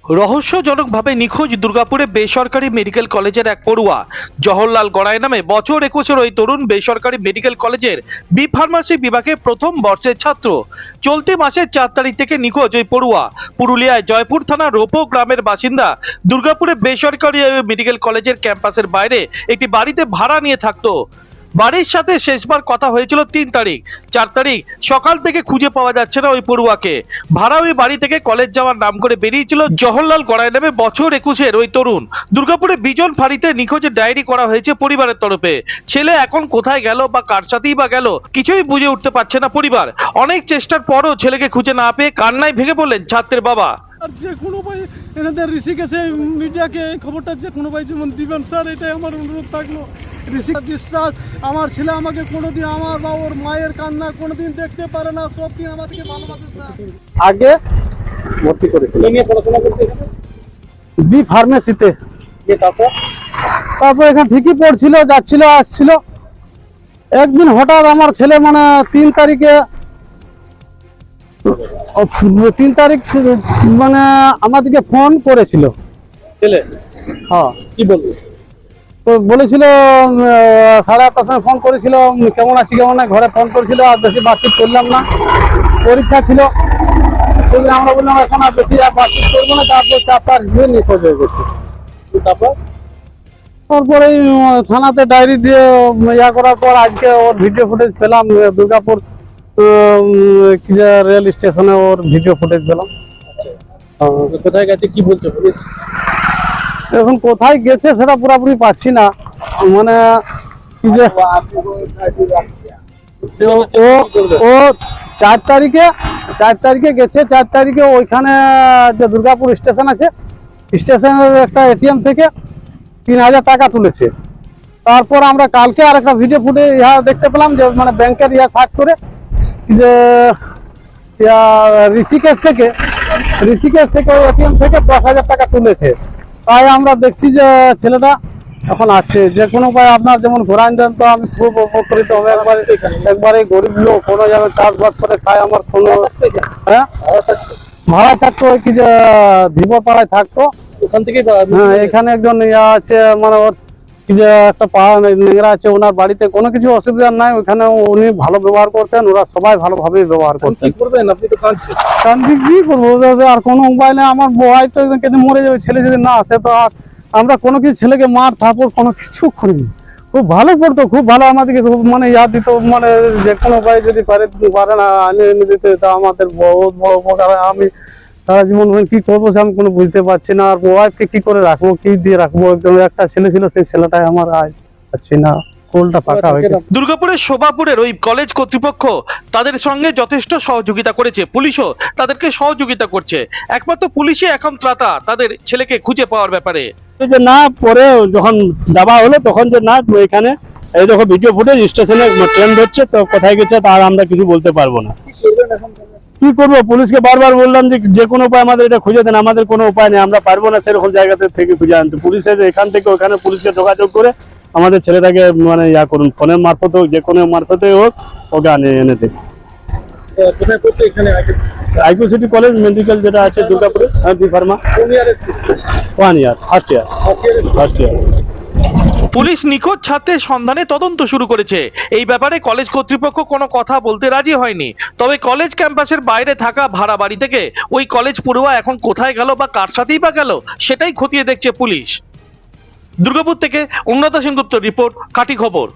রহস্যজনকভাবে নিখোঁজ দুর্গাপুরে বেসরকারি মেডিকেল কলেজের এক পড়ুয়া জওহরলাল গড়াই নামে বছর 21-এর ওই তরুণ বেসরকারি মেডিকেল কলেজের বি ফার্মাসি বিভাগে প্রথম বর্ষের ছাত্র। চলতি মাসের 4 তারিখ থেকে নিখোঁজ ওই পড়ুয়া পুরুলিয়ায় জয়পুর থানার রোপো গ্রামের বাসিন্দা। দুর্গাপুরে বেসরকারি মেডিকেল কলেজের ক্যাম্পাসের বাইরে একটি বাড়িতে ভাড়া নিয়ে থাকতো। বাড়ির সাথে শেষবার কথা হয়েছিল 3 তারিখ। 4 তারিখ সকাল থেকে খুঁজে পাওয়া যাচ্ছে না ওই পড়ুয়াকে। ভাড়া ওই বাড়ি থেকে কলেজ যাওয়ার নাম করে বেরিয়েছিল জওহরলাল গড়াই নামে বছর 21-এর ওই তরুণ। দুর্গাপুরে বিজন ফাঁড়িতে নিখোঁজের ডায়েরি করা হয়েছে পরিবারের তরফে। ছেলে এখন কোথায় গেল বা কার সাথেই বা গেল কিছুই বুঝে উঠতে পারছে না পরিবার। অনেক চেষ্টার পরও ছেলেকে খুঁজে না পেয়ে কান্নায় ভেঙে পড়লেন ছাত্রের বাবা। আর যে কোনো ভাই এনাদের ঋষিকেশে মিডিয়াকে এই খবরটা যে কোনো ভাই যেমন দিবেন স্যার, এটাই আমার অনুরোধ থাকলো। ঋষিক বিশ্বাস, আমার ছেলে আমাকে কোনোদিন আমার বা ওর মায়ের কান্না কোনোদিন দেখতে পারে না, সব দিন আমাদেরকে ভালোবাসে স্যার। আগে ভর্তি করেছিল পড়াশোনা করতে বি ফার্মেসিতে। তারপর এখানে ঠিকই পড়ছিল, যাচ্ছিল আসছিল। একদিন হঠাৎ আমার ছেলে মানে 3 তারিখে মানে আমাদেরকে ফোন করেছিল ছেলে। হ্যাঁ, কি বলবো, তো বলেছিল 8:30টার সময় ফোন করেছিল, কেমন আছি কেমন না, ঘরে ফোন করেছিল। আর বেশি বাতচিত করলাম না, পরীক্ষা ছিল সেদিন। আমরা বললাম এখন আর বেশি বাতচিত করবো না। তারপর 4 তারিখ নিখোঁজ হয়ে গেছে। তারপরে থানাতে ডায়েরি দিয়ে ইয়া করার পর আজকে ওর ভিডিও ফুটেজ পেলাম। দুর্গাপুর কি যে রেল স্টেশনে ওর ভিডিও ফুটেজ পেলাম। কোথায় গেছে কি বলছে পুলিশ? এখন কোথায় গেছে সেটা পুরোপুরি পাচ্ছি না। মানে কি যে ও 4 তারিখে গেছে। 4 তারিখে ওইখানে যে দুর্গাপুর স্টেশন আছে, স্টেশনের একটা এটিএম থেকে 3000 টাকা তুলেছে। তারপর আমরা কালকে আর একটা ভিডিও ফুটে দেখতে পেলাম যে মানে ব্যাংকের সার্চ করে যে ঋষিকেশ থেকে ওই এটিএম থেকে 10,000 টাকা তুলেছে। তাই আমরা দেখছি যে ছেলেটা এখন আছে। যে কোনো উপায় আপনার যেমন ঘোরান দেন তো আমি খুব উপকৃত হবে। একবারে গরিব লোক, কোনো জায়গায় চাষবাস করে খায়। আমার কোনো ভাড়া থাকতো ওই কি যে ধীবরপাড়ায় থাকতো, ওখান থেকে। হ্যাঁ, এখানে একজন ইয়া আছে মানে ওর কি যে একটা পাড়া নেংরা আছে, ওনার বাড়িতে কোনো কিছু অসুবিধা নাই। ওখানে উনি ভালো ব্যবহার করতেন, ওরা সবাই ভালোভাবেই ব্যবহার করতেন। কি করবেন আপনি, তো কাঁদছেন। কাঁদছি কি করবো, আর কোনো উপায় নেই। আমার বউ তো কেঁদে মরে যাবে, ছেলে যদি না আসে। তো আমরা কোনো কিছু ছেলেকে মার থাপড় কোনো কিছু করিনি। খুব ভালো পড়তো, খুব ভালো আমাদেরকে খুব মানে ইয়াদ দিত। মানে যে কোনো উপায় যদি পারে না এনে দিতে, তা আমাদের বহুত বড় উপকার হয়। আমি সারা জীবন কি করবো সে আমি কোনো বুঝতে পারছি না। আর ওয়াইফকে কি করে রাখবো, কি দিয়ে রাখবো। একদম একটা ছেলে ছিল, সেই ছেলেটাই আমার আয় পাচ্ছি না। কোলটা ফাঁকা হয়ে গেছে। দুর্গাপুরের শোভাপুরের ওই কলেজ কর্তৃপক্ষ তাদের সঙ্গে যথেষ্ট সহযোগিতা করেছে, পুলিশও তাদেরকে সহযোগিতা করছে। একমাত্র পুলিশই এখন ত্রাতা তাদের ছেলেকে খুঁজে পাওয়ার ব্যাপারে। যে না পরে যখন যাওয়া হলো তখন যে না এখানে এই দেখো ভিডিও ফুটেজ, স্টেশনে ট্রেন ধরছে, তো কোথায় গেছে তার আমরা কিছু বলতে পারবো না। কি করবো, পুলিশকে বারবার বললাম যে কোনো উপায় আমাদের এটা খুঁজে দেন। আমাদের কোনো উপায় নেই, আমরা পারবো না সেরকম জায়গাতে থেকে খুঁজে আনতে। পুলিশের এখান থেকে ওখানে পুলিশকে যোগাযোগ করে আমাদের ছেলেটাকে মানে ইয়া করুন, ফোনের মারফত হোক, যে কোনো মারফতে হোক, ওকে এনে দেয়। আইকিউ সিটি কলেজ মেডিকেল যেটা আছে দুর্গাপুরে, বি ফার্মা, 1 ইয়ার, ফার্স্ট ইয়ার। পুলিশ নিখোঁজ ছাত্রের সন্ধানে তদন্ত শুরু করেছে। এই ব্যাপারে কলেজ কর্তৃপক্ষ কোনো কথা বলতে রাজি হয়নি। তবে কলেজ ক্যাম্পাসের বাইরে থাকা ভাড়া বাড়ি থেকে ওই কলেজ পড়ুয়া এখন কোথায় গেল বা কার সাথেই বা গেল সেটাই খতিয়ে দেখছে পুলিশ। দুর্গাপুর থেকে উন্নত সেনগুপ্ত রিপোর্ট, কাঠি খবর।